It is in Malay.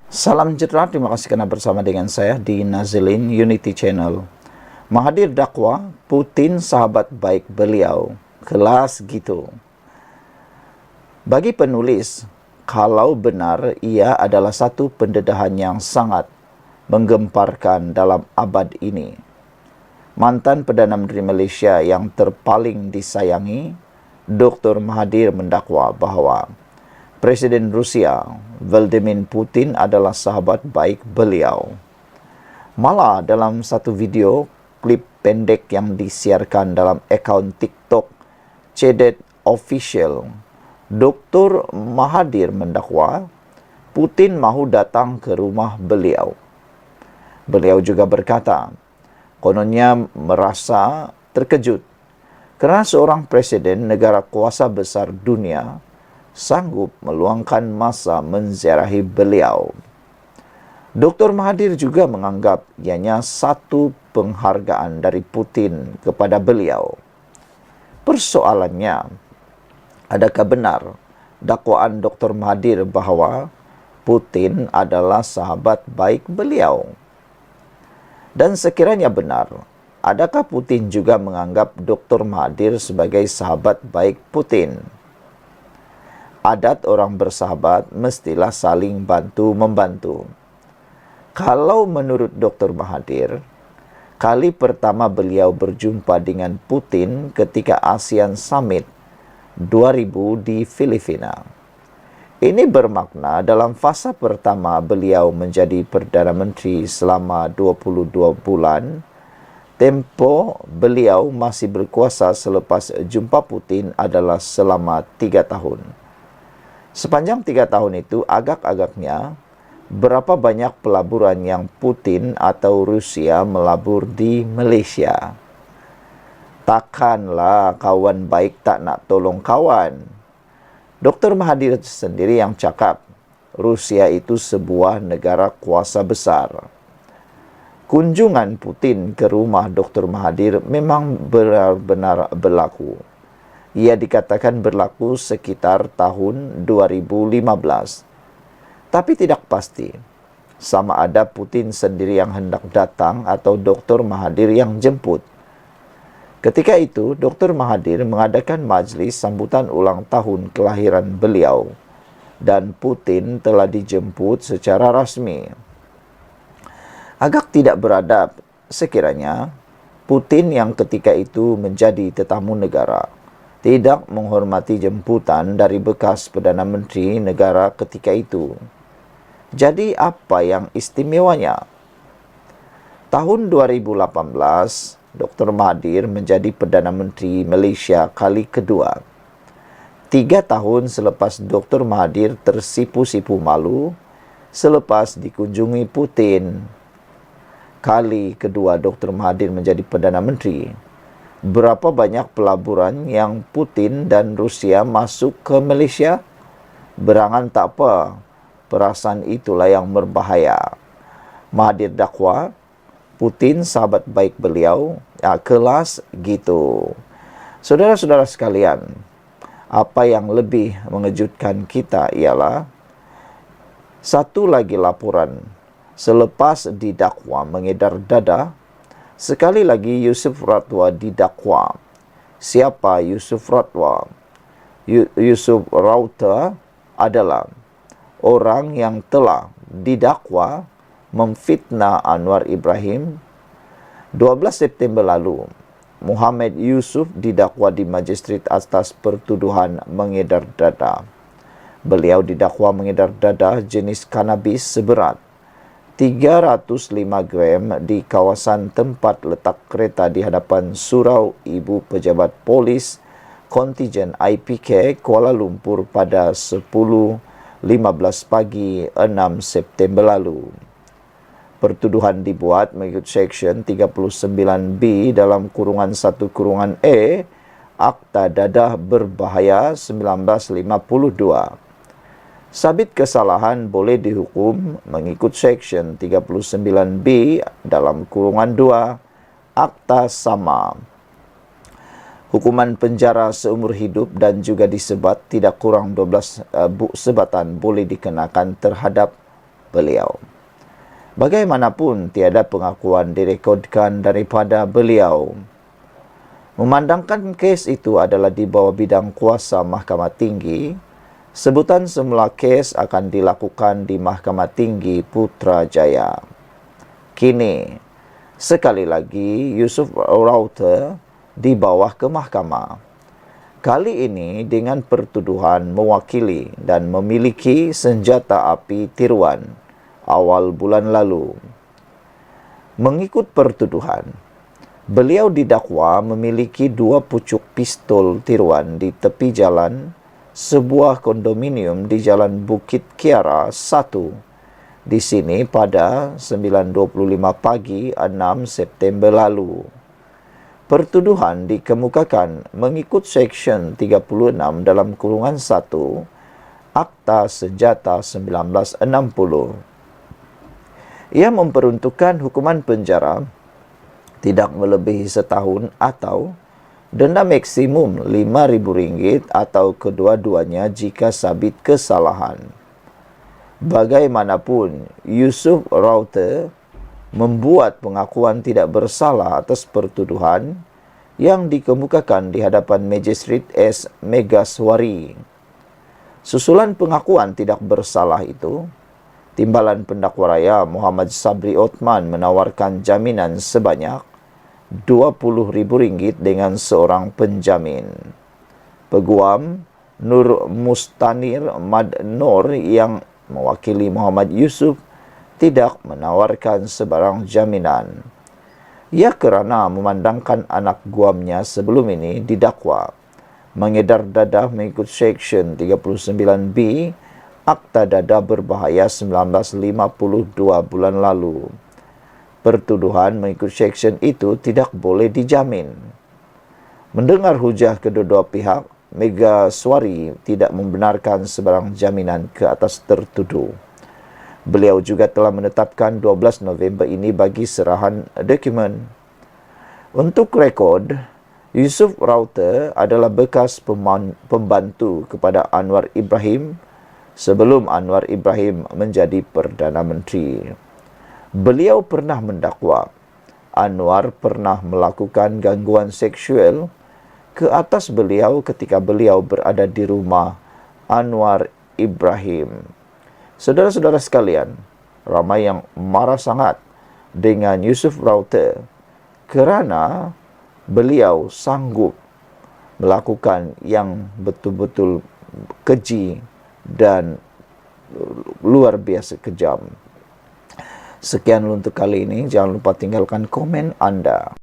Salam sejahtera, terima kasih karena bersama dengan saya di Nazilin Unity Channel. Mahathir dakwa Putin sahabat baik beliau, kelas gitu. Bagi penulis, kalau benar ia adalah satu pendedahan yang sangat menggemparkan dalam abad ini. Mantan Perdana Menteri Malaysia yang terpaling disayangi, Dr. Mahathir mendakwa bahawa Presiden Rusia Vladimir Putin adalah sahabat baik beliau. Malah dalam satu video klip pendek yang disiarkan dalam akaun TikTok Cedet Official, Dr. Mahathir mendakwa Putin mahu datang ke rumah beliau. Beliau juga berkata, kononnya merasa terkejut kerana seorang presiden negara kuasa besar dunia sanggup meluangkan masa menziarahi beliau. Dr. Mahathir juga menganggap ianya satu penghargaan dari Putin kepada beliau. Persoalannya, adakah benar dakwaan Dr. Mahathir bahawa Putin adalah sahabat baik beliau? Dan sekiranya benar, adakah Putin juga menganggap Dr. Mahathir sebagai sahabat baik Putin? Adat orang bersahabat mestilah saling bantu-membantu. Kalau menurut Dr. Mahathir, kali pertama beliau berjumpa dengan Putin ketika ASEAN Summit 2000 di Filipina. Ini bermakna dalam fasa pertama beliau menjadi Perdana Menteri selama 22 bulan, tempoh beliau masih berkuasa selepas jumpa Putin adalah selama 3 tahun. Sepanjang 3 tahun itu, agak-agaknya, berapa banyak pelaburan yang Putin atau Rusia melabur di Malaysia? Takkanlah kawan baik tak nak tolong kawan. Dr. Mahathir sendiri yang cakap, Rusia itu sebuah negara kuasa besar. Kunjungan Putin ke rumah Dr. Mahathir memang benar-benar berlaku. Ia dikatakan berlaku sekitar tahun 2015. Tapi tidak pasti sama ada Putin sendiri yang hendak datang atau Dr. Mahathir yang jemput. Ketika itu, Dr. Mahathir mengadakan majlis sambutan ulang tahun kelahiran beliau dan Putin telah dijemput secara rasmi. Agak tidak beradab sekiranya Putin yang ketika itu menjadi tetamu negara tidak menghormati jemputan dari bekas Perdana Menteri negara ketika itu. Jadi apa yang istimewanya? Tahun 2018, Dr. Mahathir menjadi Perdana Menteri Malaysia kali kedua. 3 tahun selepas Dr. Mahathir tersipu-sipu malu selepas dikunjungi Putin. Kali kedua Dr. Mahathir menjadi Perdana Menteri. Berapa banyak pelaburan yang Putin dan Rusia masuk ke Malaysia? Berangan tak apa, perasaan itulah yang berbahaya. Mahathir dakwa, Putin sahabat baik beliau, ya kelas gitu. Saudara-saudara sekalian, apa yang lebih mengejutkan kita ialah satu lagi laporan. Selepas didakwa mengedar dada, sekali lagi Yusuf Ratwa didakwa. Siapa Yusuf Ratwa? Yusuf Rauta adalah orang yang telah didakwa memfitnah Anwar Ibrahim. 12 September lalu, Muhammad Yusuf didakwa di Majistret atas pertuduhan mengedar dada. Beliau didakwa mengedar dada jenis kanabis seberat 305 gram di kawasan tempat letak kereta di hadapan Surau Ibu Pejabat Polis Kontijen IPK Kuala Lumpur pada 10.15 pagi 6 September lalu. Pertuduhan dibuat mengikut Seksyen 39B dalam kurungan 1 kurungan E Akta Dadah Berbahaya 1952. Sabit kesalahan boleh dihukum mengikut Seksyen 39B dalam kurungan 2 Akta Sama. Hukuman penjara seumur hidup dan juga disebat tidak kurang 12 sebatan boleh dikenakan terhadap beliau. Bagaimanapun, tiada pengakuan direkodkan daripada beliau. Memandangkan kes itu adalah di bawah bidang kuasa Mahkamah Tinggi, sebutan semula kes akan dilakukan di Mahkamah Tinggi Putrajaya. Kini, sekali lagi Yusuf Raute dibawa ke mahkamah. Kali ini dengan pertuduhan mewakili dan memiliki senjata api tiruan awal bulan lalu. Mengikut pertuduhan, beliau didakwa memiliki 2 pucuk pistol tiruan di tepi jalan sebuah kondominium di Jalan Bukit Kiara 1 di sini pada 9.25 pagi 6 September lalu. Pertuduhan dikemukakan mengikut Seksyen 36 dalam kurungan 1 Akta Senjata 1960. Ia memperuntukkan hukuman penjara tidak melebihi setahun atau denda maksimum RM5.000 atau kedua-duanya jika sabit kesalahan. Bagaimanapun, Yusuf Raute membuat pengakuan tidak bersalah atas pertuduhan yang dikemukakan di hadapan Magistrate S. Megaswari. Susulan pengakuan tidak bersalah itu, Timbalan Pendakwa Raya Muhammad Sabri Othman menawarkan jaminan sebanyak RM20.000 dengan seorang penjamin. Peguam Nur Mustanir Madnor yang mewakili Muhammad Yusuf tidak menawarkan sebarang jaminan. Ia kerana memandangkan anak guamnya sebelum ini didakwa mengedar dadah mengikut Seksyen 39B Akta Dadah Berbahaya 1952 bulan lalu. Pertuduhan mengikut seksyen itu tidak boleh dijamin. Mendengar hujah kedua-dua pihak, Megaswari tidak membenarkan sebarang jaminan ke atas tertuduh. Beliau juga telah menetapkan 12 November ini bagi serahan dokumen. Untuk rekod, Yusuf Raute adalah bekas pembantu kepada Anwar Ibrahim sebelum Anwar Ibrahim menjadi Perdana Menteri. Beliau pernah mendakwa Anwar pernah melakukan gangguan seksual ke atas beliau ketika beliau berada di rumah Anwar Ibrahim. Saudara-saudara sekalian, ramai yang marah sangat dengan Yusuf Raute kerana beliau sanggup melakukan yang betul-betul keji dan luar biasa kejam. Sekian untuk kali ini. Jangan lupa tinggalkan komen Anda.